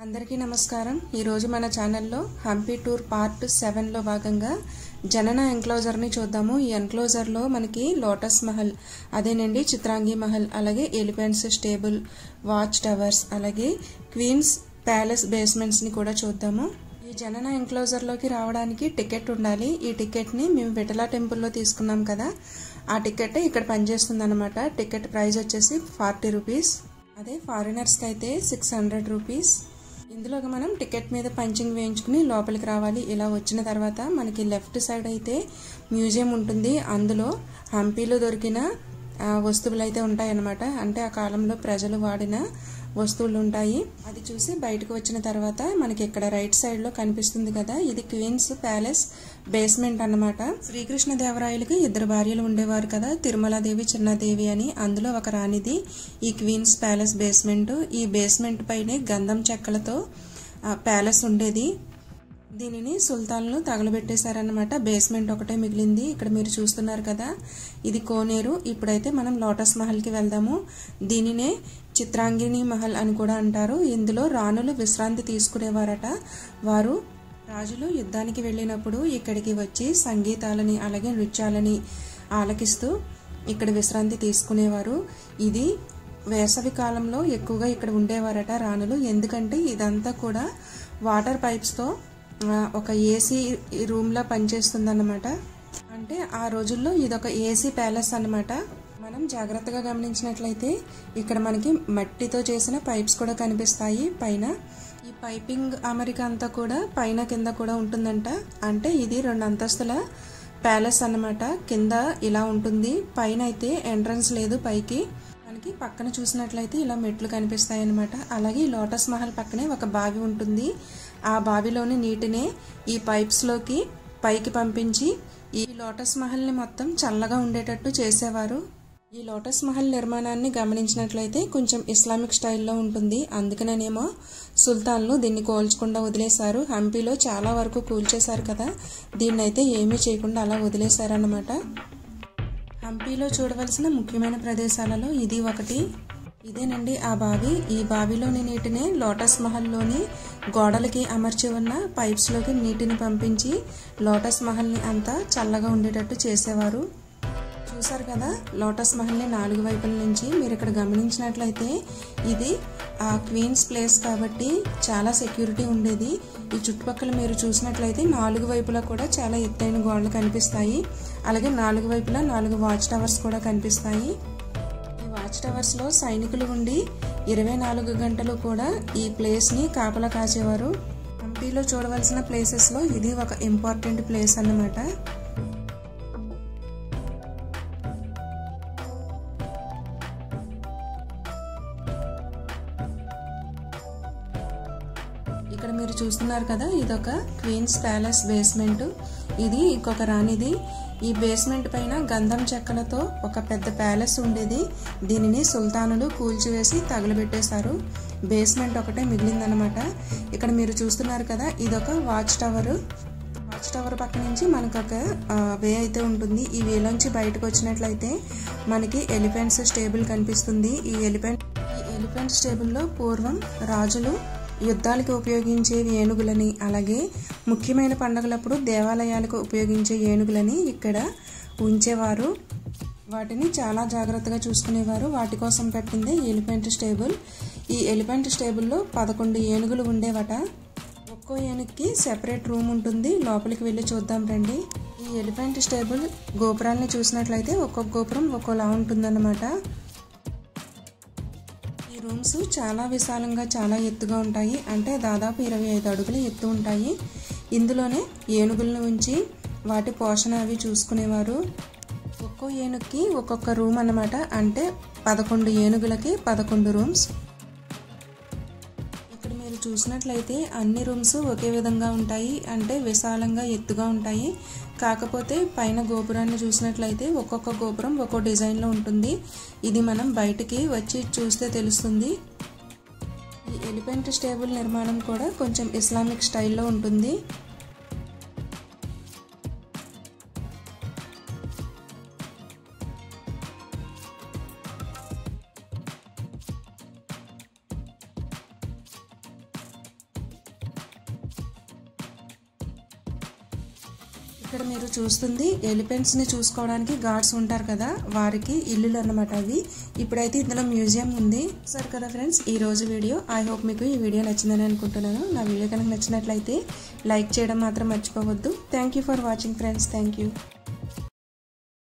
అందరికీ నమస్కారం। ఈ రోజు మన ఛానల్లో హంపి టూర్ పార్ట్ 7 లో భాగంగా జనన ఎన్క్లోజర్ ని చూద్దాము। ఈ ఎన్క్లోజర్ లో మనకి లోటస్ మహల్, అదేనండి చిత్రాంగి మహల్, అలాగే ఎలిఫెంట్స్ స్టేబుల్, వాచ్ టవర్స్, అలాగే క్వీన్స్ ప్యాలెస్ బేస్మెంట్స్ ని కూడా చూద్దాము। ఈ జనన ఎన్క్లోజర్ లోకి రావడానికి టికెట్ ఉండాలి। ఈ టికెట్ ని మేము విఠల టెంపుల్ లో తీసుకున్నాం కదా, ఆ టికెట్ ఇక్కడ పనిచేస్తుందన్నమాట। టికెట్ ప్రైస్ వచ్చేసి 40 రూపీస్, అదే ఫారినర్స్ కి అయితే 600 రూపీస్। ఇందులో మనం టికెట్ మీద పంచింగ్ వేయించుకుని లోపలికి రావాలి। ఇలా వచ్చిన తర్వాత మనకి లెఫ్ట్ సైడ్ అయితే మ్యూజియం ఉంటుంది। అందులో హంపీలో దొరికిన వస్తువులు అయితే ఉంటాయన్నమాట, అంటే ఆ కాలంలో ప్రజలు వాడిన వస్తువులు ఉంటాయి। అది చూసి బయటకు వచ్చిన తర్వాత మనకి ఇక్కడ రైట్ సైడ్ లో కనిపిస్తుంది కదా, ఇది క్వీన్స్ ప్యాలెస్ బేస్మెంట్ అన్నమాట। శ్రీకృష్ణదేవరాయలకి 2 భార్యలు ఉండేవారు కదా, తిరుమలాదేవి, చిన్నాదేవి అని। అందులో ఒక రాణిది ఈ క్వీన్స్ ప్యాలెస్ బేస్మెంట్। ఈ బేస్మెంట్ పైనే గంధం చెక్కలతో ప్యాలెస్ ఉండేది। దీనిని సుల్తాన్లు తగలబెట్టేశారన్నమాట। బేస్మెంట్ ఒకటే మిగిలింది। ఇక్కడ మీరు చూస్తున్నారు కదా, ఇది కోనేరు। ఇప్పుడైతే మనం లోటస్ మహల్ కి వెళ్దాము। దీనినే చిత్రాంగిని మహల్ అని కూడా అంటారు। ఇందులో రాణులు విశ్రాంతి తీసుకునేవారట। వారు రాజులు యుద్ధానికి వెళ్ళినప్పుడు ఇక్కడికి వచ్చి సంగీతాలని అలాగే నృత్యాలని ఆలకిస్తూ ఇక్కడ విశ్రాంతి తీసుకునేవారు। ఇది వేసవి కాలంలో ఎక్కువగా ఇక్కడ ఉండేవారట రాణులు, ఎందుకంటే ఇదంతా కూడా వాటర్ పైప్స్ తో ఒక ఏసీ రూమ్ లా పనిచేస్తుందన్నమాట। అంటే ఆ రోజుల్లో ఇదొక ఏసీ ప్యాలెస్ అన్నమాట। మనం జాగ్రత్తగా గమనించినట్లయితే ఇక్కడ మనకి మట్టితో చేసిన పైప్స్ కూడా కనిపిస్తాయి పైన। ఈ పైపింగ్ అమరిక అంతా కూడా పైన కింద కూడా ఉంటుందంట। అంటే ఇది 2 అంతస్తుల ప్యాలెస్ అన్నమాట। కింద ఇలా ఉంటుంది, పైన అయితే ఎంట్రన్స్ లేదు పైకి। మనకి పక్కన చూసినట్లయితే ఇలా మెట్లు కనిపిస్తాయి అన్నమాట। అలాగే లోటస్ మహల్ పక్కనే ఒక బావి ఉంటుంది। ఆ బావిలోని నీటినే ఈ పైప్స్ లోకి పైకి పంపించి ఈ లోటస్ మహల్ ని మొత్తం చల్లగా ఉండేటట్టు చేసేవారు। ఈ లోటస్ మహల్ నిర్మాణాన్ని గమనించినట్లయితే కొంచెం ఇస్లామిక్ స్టైల్లో ఉంటుంది, అందుకనేమో సుల్తాన్లు దీన్ని కూల్చకుండా వదిలేశారు। హంపీలో చాలా వరకు కూల్చేశారు కదా, దీన్నైతే ఏమీ చేయకుండా అలా వదిలేశారన్నమాట। హంపీలో చూడవలసిన ముఖ్యమైన ప్రదేశాలలో ఇది ఒకటి। ఇదేనండి ఆ బావి। ఈ బావిలోని నీటిని లోటస్ మహల్లోని గోడలకి అమర్చి ఉన్న పైప్స్ లోకి నీటిని పంపించి లోటస్ మహల్ ని అంతా చల్లగా ఉండేటట్టు చేసేవారు। చూసారు కదా, లోటస్ మహల్ ని 4 వైపుల నుంచి మీరు ఇక్కడ గమనించినట్లయితే ఇది ఆ క్వీన్స్ ప్లేస్ కాబట్టి చాలా సెక్యూరిటీ ఉండేది। ఈ చుట్టుపక్కల మీరు చూసినట్లయితే 4 వైపులా కూడా చాలా ఎత్తైన గోడలు కనిపిస్తాయి। అలాగే 4 వైపులా 4 వాచ్ టవర్స్ కూడా కనిపిస్తాయి। ఈ వాచ్ టవర్స్ లో సైనికులు ఉండి 24 గంటలు కూడా ఈ ప్లేస్ ని కాపలా కాచేవారు। హంపీలో చూడవలసిన ప్లేసెస్ లో ఇది ఒక ఇంపార్టెంట్ ప్లేస్ అన్నమాట। ఇక్కడ మీరు చూస్తున్నారు కదా, ఇదొక క్వీన్స్ ప్యాలెస్ బేస్మెంట్। ఇది ఇంకొక రాణిది। ఈ బేస్మెంట్ పైన గంధం చెక్కలతో ఒక పెద్ద ప్యాలెస్ ఉండేది, దీనిని సుల్తానులు కూల్చివేసి తగలబెట్టేశారు। బేస్మెంట్ ఒకటే మిగిలిందనమాట। ఇక్కడ మీరు చూస్తున్నారు కదా, ఇదొక వాచ్ టవర్। వాచ్ టవర్ పక్క నుంచి మనకు ఒక వే అయితే ఉంటుంది। ఈ వేలోంచి బయటకు వచ్చినట్లయితే మనకి ఎలిఫెంట్స్ స్టేబుల్ కనిపిస్తుంది। ఈ ఎలిఫెంట్ స్టేబుల్లో పూర్వం రాజులు యుద్ధాలకు ఉపయోగించే ఏనుగులని అలాగే ముఖ్యమైన పండుగలప్పుడు దేవాలయాలకు ఉపయోగించే ఏనుగులని ఇక్కడ ఉంచేవారు। వాటిని చాలా జాగ్రత్తగా చూసుకునేవారు। వాటి కోసం పెట్టిందే ఎలిఫెంట్ స్టేబుల్। ఈ ఎలిఫెంట్ స్టేబుల్లో 11 ఏనుగులు ఉండేవట। ఒక్కో ఏనుగుకి సెపరేట్ రూమ్ ఉంటుంది, లోపలికి వెళ్ళి చూద్దాం రండి। ఈ ఎలిఫెంట్ స్టేబుల్ గోపురాన్ని చూసినట్లయితే ఒక్కొక్క గోపురం ఒక్కోలా ఉంటుందన్నమాట। రూమ్స్ చాలా విశాలంగా చాలా ఎత్తుగా ఉంటాయి, అంటే దాదాపు 25 అడుగుల ఎత్తు ఉంటాయి। ఇందులోనే ఏనుగులను ఉంచి వాటి పోషణ అవి చూసుకునేవారు। ఒక్కో ఏనుగుకి ఒక్కొక్క రూమ్ అన్నమాట, అంటే 11 ఏనుగులకి 11 రూమ్స్। ఇక్కడ మీరు చూసినట్లయితే అన్ని రూమ్స్ ఒకే విధంగా ఉంటాయి, అంటే విశాలంగా ఎత్తుగా ఉంటాయి। కాకపోతే పైన గోపురాన్ని చూసినట్లయితే ఒక్కొక్క గోపురం ఒక్కో డిజైన్లో ఉంటుంది। ఇది మనం బయటికి వచ్చి చూస్తే తెలుస్తుంది। ఈ ఎలిఫెంట్ స్టేబుల్ నిర్మాణం కూడా కొంచెం ఇస్లామిక్ స్టైల్లో ఉంటుంది। ఇక్కడ మీరు చూస్తుంది ఎలిఫెంట్స్ ని చూసుకోవడానికి గార్డ్స్ ఉంటారు కదా, వారికి ఇల్లులు అన్నమాట అవి. ఇప్పుడైతే ఇందులో మ్యూజియం ఉంది. సరే కదా ఫ్రెండ్స్, ఈ రోజు వీడియో. ఐ హోప్ మీకు ఈ వీడియో నచ్చిందని అనుకుంటున్నాను. నా వీడియో కనుక నచ్చినట్లయితే లైక్ చేయడం మాత్రం మర్చిపోవద్దు. Thank you for watching friends. Thank you.